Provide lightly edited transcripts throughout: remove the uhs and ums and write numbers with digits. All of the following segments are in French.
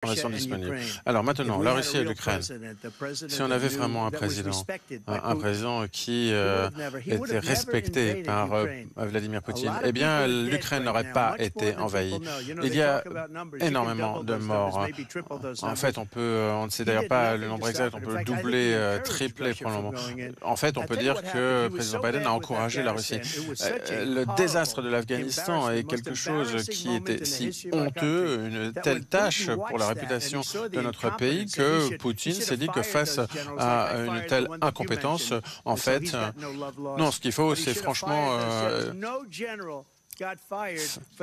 informations disponibles. Alors maintenant, la Russie et l'Ukraine. Si on avait vraiment un président qui était respecté par Vladimir Poutine, eh bien, l'Ukraine n'aurait pas été envahie. Il y a énormément de morts. En fait, on ne sait d'ailleurs pas le nombre exact, on peut doubler, tripler pour le moment. En fait, on peut dire que le président Biden a encouragé la Russie. Le désastre de l'Afghanistan est quelque chose qui était si honteux, une telle tâche pour la réputation de notre pays que Poutine s'est dit que face à une telle incompétence, en fait, non, ce qu'il faut, c'est franchement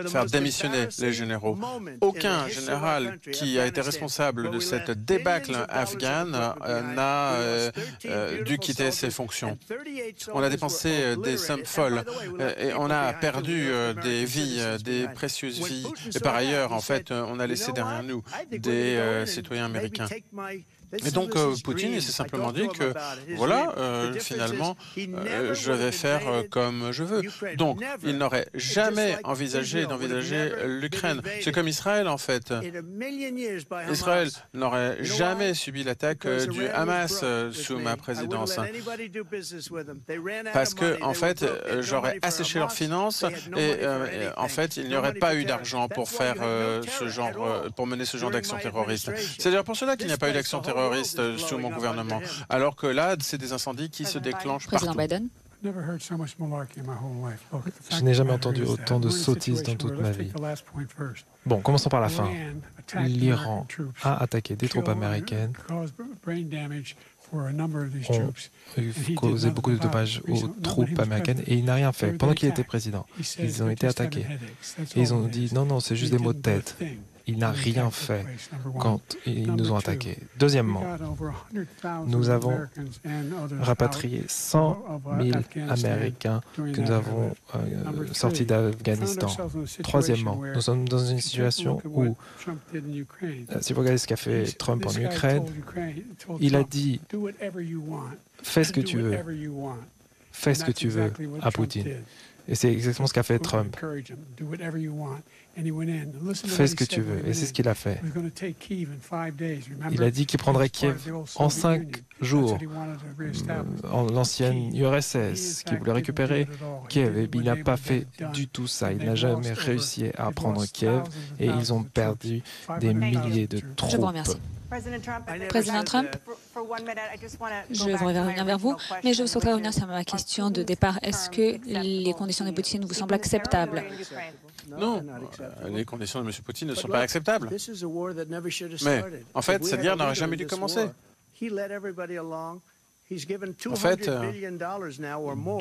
faire démissionner les généraux. Aucun général qui a été responsable de cette débâcle afghane n'a dû quitter ses fonctions. On a dépensé des sommes folles et on a perdu des vies, des précieuses vies. Et par ailleurs, en fait, on a laissé derrière nous des citoyens américains. Et donc, Poutine, il s'est simplement dit que, voilà, finalement, je vais faire comme je veux. Donc, il n'aurait jamais envisagé d'envisager l'Ukraine. C'est comme Israël, en fait. Israël n'aurait jamais subi l'attaque du Hamas sous ma présidence. Parce que, en fait, j'aurais asséché leurs finances et, en fait, il n'y aurait pas eu d'argent pour faire pour mener ce genre d'action terroriste. C'est d'ailleurs pour cela qu'il n'y a pas eu d'action terroriste sous mon gouvernement, alors que là, c'est des incendies qui se déclenchent partout. Président Biden. Je n'ai jamais entendu autant de sottises dans toute ma vie. Bon, commençons par la fin. L'Iran a attaqué des troupes américaines, ont causé beaucoup de dommages aux troupes américaines et il n'a rien fait. Pendant qu'il était président, ils ont été attaqués. Et ils ont dit non, non, c'est juste des maux de tête. Il n'a rien fait quand ils nous ont attaqués. Deuxièmement, nous avons rapatrié 100 000 Américains que nous avons sortis d'Afghanistan. Troisièmement, nous sommes dans une situation où, si vous regardez ce qu'a fait Trump en Ukraine, il a dit « fais ce que tu veux, fais ce que tu veux » à Poutine. Et c'est exactement ce qu'a fait Trump. Fais ce que tu veux. Et c'est ce qu'il a fait. Il a dit qu'il prendrait Kiev en 5 jours. L'ancienne URSS, qui voulait récupérer Kiev. Et il n'a pas fait du tout ça. Il n'a jamais réussi à prendre Kiev. Et ils ont perdu des milliers de troupes. Je vous remercie. Président Trump, je voudrais revenir vers vous, mais je souhaiterais revenir sur ma question de départ. Est-ce que les conditions de Poutine vous semblent acceptables? Non, les conditions de M. Poutine ne sont pas acceptables. Mais, en fait, cette guerre n'aurait jamais dû commencer. En fait,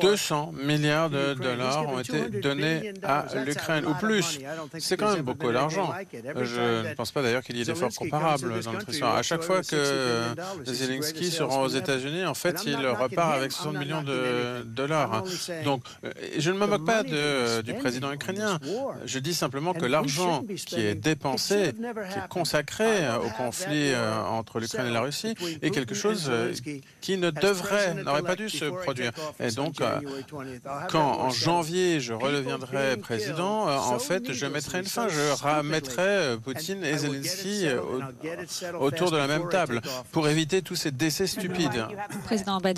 200 milliards de dollars ont été donnés à l'Ukraine, ou plus. C'est quand même beaucoup d'argent. Je ne pense pas d'ailleurs qu'il y ait d'efforts comparables dans notre histoire. À chaque fois que Zelensky se rend aux États-Unis, en fait, il repart avec 60 millions de dollars. Donc, je ne me moque pas du président ukrainien. Je dis simplement que l'argent qui est dépensé, qui est consacré au conflit entre l'Ukraine et la Russie, est quelque chose qui n'aurait pas dû se produire. Et donc, quand en janvier je redeviendrai président, en fait, je mettrai une fin. Je remettrai Poutine et Zelensky autour de la même table pour éviter tous ces décès stupides. Président Biden.